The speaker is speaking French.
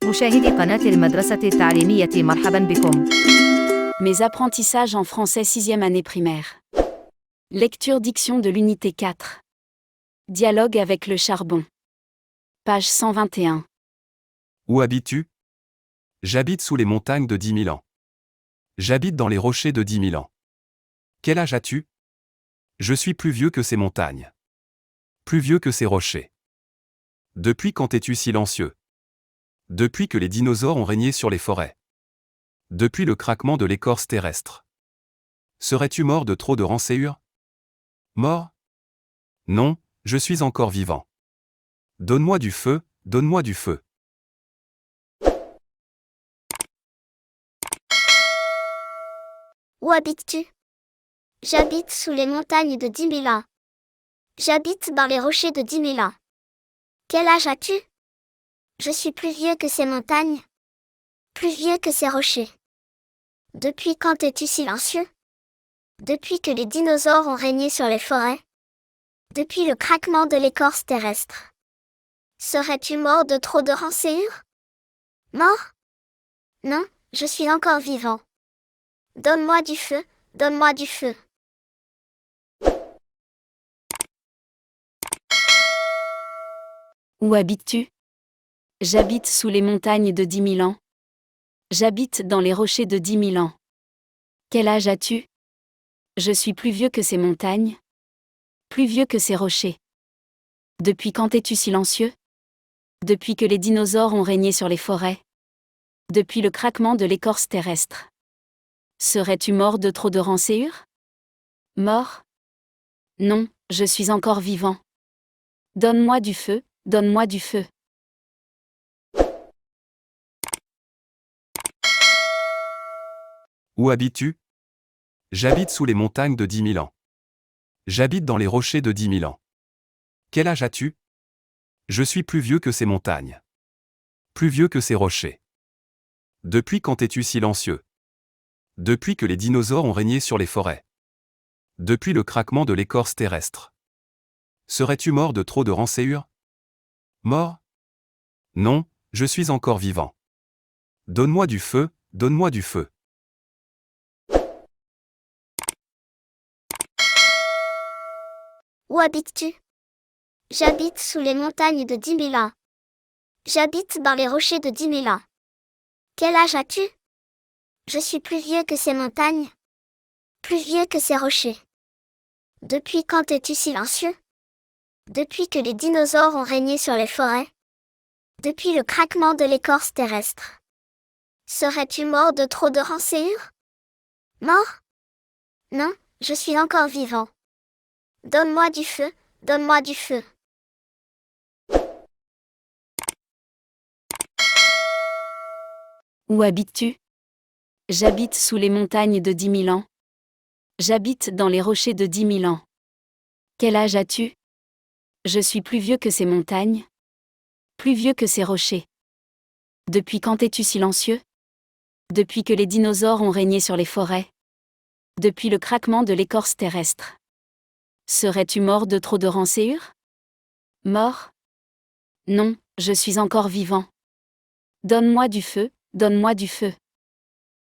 مشاهدي قناة المدرسة التعليمية مرحبا بكم. Mes apprentissages en français 6e année primaire. Lecture diction de l'unité 4. Dialogue avec le charbon. Page 121. Où habites-tu? J'habite sous les montagnes de 10 000 ans. J'habite dans les rochers de 10 000 ans. Quel âge as-tu? Je suis plus vieux que ces montagnes. Plus vieux que ces rochers. Depuis quand es-tu silencieux? Depuis que les dinosaures ont régné sur les forêts. Depuis le craquement de l'écorce terrestre. Serais-tu mort de trop de rançéure? Mort? Non, je suis encore vivant. Donne-moi du feu, donne-moi du feu. Où habites-tu? J'habite sous les montagnes de 10 000 ans. J'habite dans les rochers de 10 000 ans. Quel âge as-tu? Je suis plus vieux que ces montagnes. Plus vieux que ces rochers. Depuis quand es-tu silencieux? Depuis que les dinosaures ont régné sur les forêts. Depuis le craquement de l'écorce terrestre. Serais-tu mort de trop de rançéure? Mort? Non, je suis encore vivant. Donne-moi du feu, donne-moi du feu. Où habites-tu? J'habite sous les montagnes de 10 000 ans. J'habite dans les rochers de 10 000 ans. Quel âge as-tu? Je suis plus vieux que ces montagnes. Plus vieux que ces rochers. Depuis quand es-tu silencieux? Depuis que les dinosaures ont régné sur les forêts. Depuis le craquement de l'écorce terrestre. Serais-tu mort de trop de rançéure? Mort? Non, je suis encore vivant. Donne-moi du feu, donne-moi du feu. Où habites-tu? J'habite sous les montagnes de 10 000 ans. J'habite dans les rochers de 10 000 ans. Quel âge as-tu? Je suis plus vieux que ces montagnes. Plus vieux que ces rochers. Depuis quand es-tu silencieux? Depuis que les dinosaures ont régné sur les forêts. Depuis le craquement de l'écorce terrestre. Serais-tu mort de trop de rançéure? Mort? Non, je suis encore vivant. Donne-moi du feu, donne-moi du feu. Où habites-tu? J'habite sous les montagnes de 10 000 ans. J'habite dans les rochers de 10 000 ans. Quel âge as-tu? Je suis plus vieux que ces montagnes. Plus vieux que ces rochers. Depuis quand es-tu silencieux? Depuis que les dinosaures ont régné sur les forêts. Depuis le craquement de l'écorce terrestre. Serais-tu mort de trop de rançéure? Mort? Non, je suis encore vivant. Donne-moi du feu, donne-moi du feu. Où habites-tu? J'habite sous les montagnes de 10 000 ans. J'habite dans les rochers de 10 000 ans. Quel âge as-tu? Je suis plus vieux que ces montagnes. Plus vieux que ces rochers. Depuis quand es-tu silencieux? Depuis que les dinosaures ont régné sur les forêts. Depuis le craquement de l'écorce terrestre. Serais-tu mort de trop de rançéure? Mort? Non, je suis encore vivant. Donne-moi du feu, donne-moi du feu.